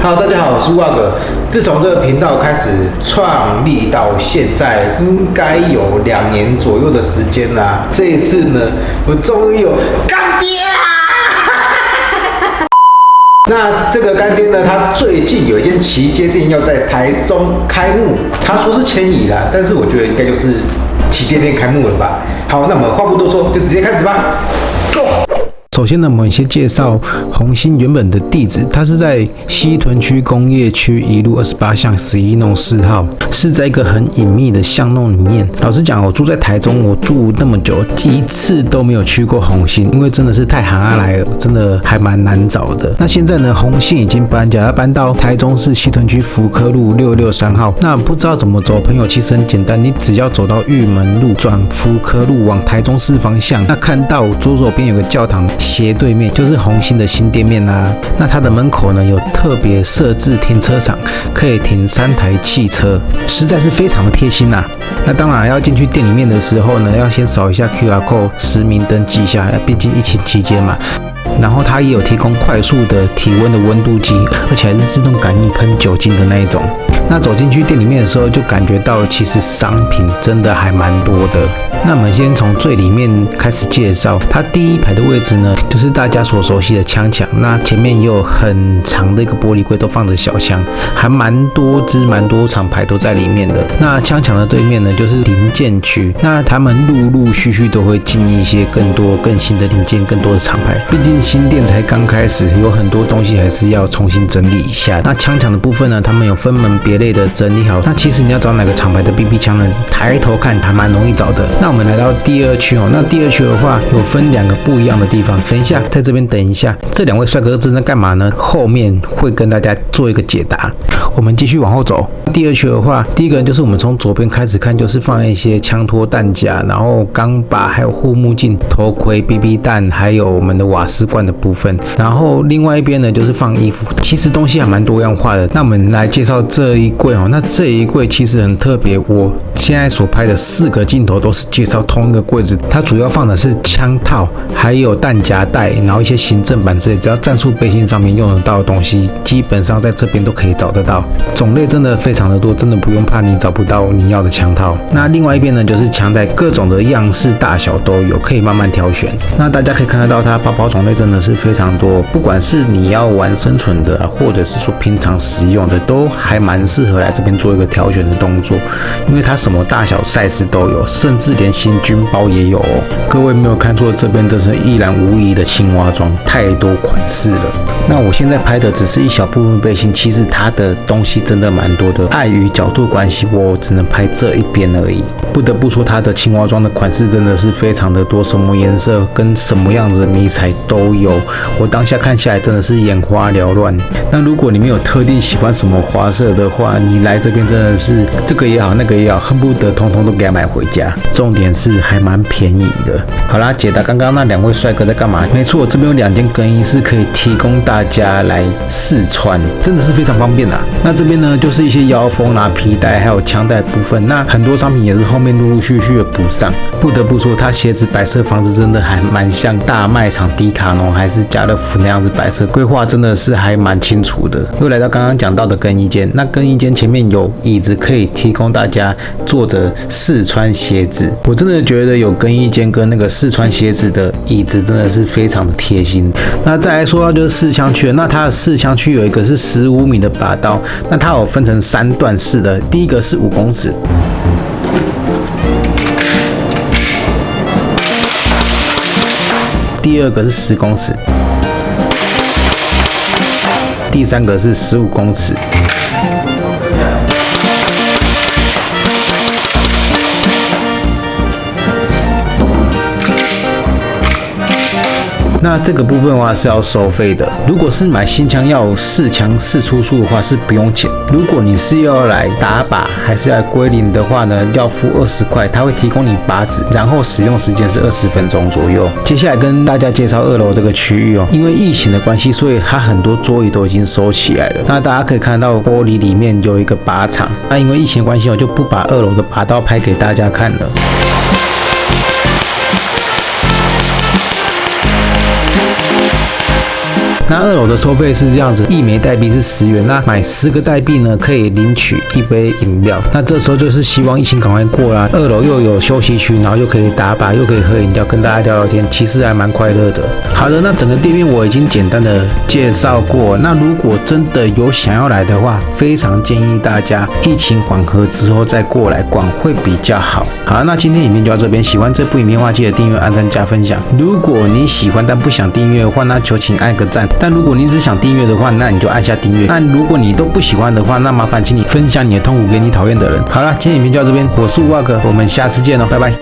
Hello， 大家好，我是瓦哥。自从这个频道开始创立到现在，应该有2年左右的时间啦。这一次呢，我终于有干爹啦！那这个干爹呢，他最近有一间旗舰店要在台中开幕，他说是迁移啦，但是我觉得应该就是旗舰店开幕了吧。好，那我们话不多说，就直接开始吧。Go！首先呢，我们先介绍红星原本的地址，它是在西屯区工业区一路28巷11弄4号，是在一个很隐秘的巷弄里面。老实讲，我住在台中，我住那么久，一次都没有去过红星，因为真的是太行啊来了，真的还蛮难找的。那现在呢，红星已经搬家，搬到台中市西屯区福科路663号。那不知道怎么走，朋友其实很简单，你只要走到玉门路转福科路往台中市方向，那看到左手边有个教堂。斜对面就是红星的新店面啦。那它的门口呢有特别设置停车场，可以停3台汽车，实在是非常的贴心啦。那当然要进去店里面的时候呢，要先扫一下 QR code 实名登记一下，毕竟疫情期间嘛。然后它也有提供快速的体温的温度计，而且还是自动感应喷酒精的那一种。那走进去店里面的时候，就感觉到其实商品真的还蛮多的。那我们先从最里面开始介绍，它第一排的位置呢，就是大家所熟悉的枪墙。那前面也有很长的一个玻璃柜，都放着小枪，还蛮多厂牌都在里面的。那枪墙的对面呢，就是零件区。那他们陆陆续续都会进一些更多更新的零件，更多的厂牌。毕竟新店才刚开始，有很多东西还是要重新整理一下。那枪墙的部分呢，他们有分门别类的整理好。那其实你要找哪个厂牌的 BB 枪呢，抬头看还蛮容易找的。那我们来到第2区哦，那第2区的话有分2个不一样的地方。等一下，在这边等一下，这2位帅哥正在干嘛呢？后面会跟大家做一个解答。我们继续往后走。第2区的话，第一个就是我们从左边开始看，就是放一些枪托弹夹，然后钢把，还有护目镜、头盔、BB 弹，还有我们的瓦斯罐的部分。然后另外一边呢，就是放衣服。其实东西还蛮多样化的。那我们来介绍这一柜哦。那这一柜其实很特别，我现在所拍的4个镜头都是介绍同一个柜子，它主要放的是枪套，还有弹夹带，然后一些行政版之类，只要战术背心上面用得到的东西，基本上在这边都可以找得到。种类真的非常的多，真的不用怕你找不到你要的枪套。那另外一边呢，就是枪带，各种的样式大小都有，可以慢慢挑选。那大家可以看得到，它包包种类真的是非常多，不管是你要玩生存的，或者是说平常使用的，都还蛮适合来这边做一个挑选的动作，因为它什么大小 size 都有，甚至连行军包也有哦。各位没有看错，这边真是一览无遗的青蛙装，太多款式了。那我现在拍的只是一小部分背心，其实它的东西真的蛮多的。碍于角度关系，我只能拍这一边而已。不得不说，它的青蛙装的款式真的是非常的多，什么颜色跟什么样子的迷彩都有。我当下看下来真的是眼花缭乱。那如果你没有特定喜欢什么花色的话，你来这边真的是这个也好，那个也好，恨不得通通都给它买回家。重点是还蛮便宜的。好啦，解答刚刚那2位帅哥在干嘛？没错，这边有2间更衣室可以提供大家来试穿，真的是非常方便啊。那这边呢，就是一些腰封啊、皮带还有枪带部分。那很多商品也是后面陆陆续续的补上。不得不说，它鞋子摆设方式真的还蛮像大卖场迪卡侬还是家乐福那样子摆设，规划真的是还蛮清楚的。又来到刚刚讲到的更衣间，那更衣间前面有椅子可以提供大家坐着试穿鞋子。我真的觉得有更衣间跟那个试穿鞋子的椅子真的是非常的贴心。那再来说到就是试枪区，那它的试枪区有一个是15米的把刀，那它有分成3段式的，第一个是5公尺。第2个是10公尺，第3个是15公尺。那这个部分的话是要收费的。如果是买新枪要试枪试出数的话是不用钱。如果你是要来打靶还是要归零的话呢，要付20块，它会提供你靶子，然后使用时间是20分钟左右。接下来跟大家介绍2楼这个区域哦，因为疫情的关系，所以它很多桌椅都已经收起来了。那大家可以看到玻璃里面有一个靶场，那因为疫情的关系，我就不把2楼的靶道拍给大家看了。那2楼的收费是这样子，1枚代币是10元，那买10个代币呢，可以领取1杯饮料。那这时候就是希望疫情赶快过啦，2楼又有休息区，然后又可以打靶，又可以喝饮料，跟大家聊聊天，其实还蛮快乐的。好的，那整个店面我已经简单的介绍过。那如果真的有想要来的话，非常建议大家疫情缓和之后再过来逛会比较好。好，那今天影片就到这边，喜欢这部影片的话，记得订阅、按赞、加分享。如果你喜欢但不想订阅的话，那就请按个赞。但如果你只想订阅的话，那你就按下订阅。但如果你都不喜欢的话，那麻烦请你分享你的痛苦给你讨厌的人。好了，今天影片就到这边，我是吴瓦克，我们下次见喽，拜拜。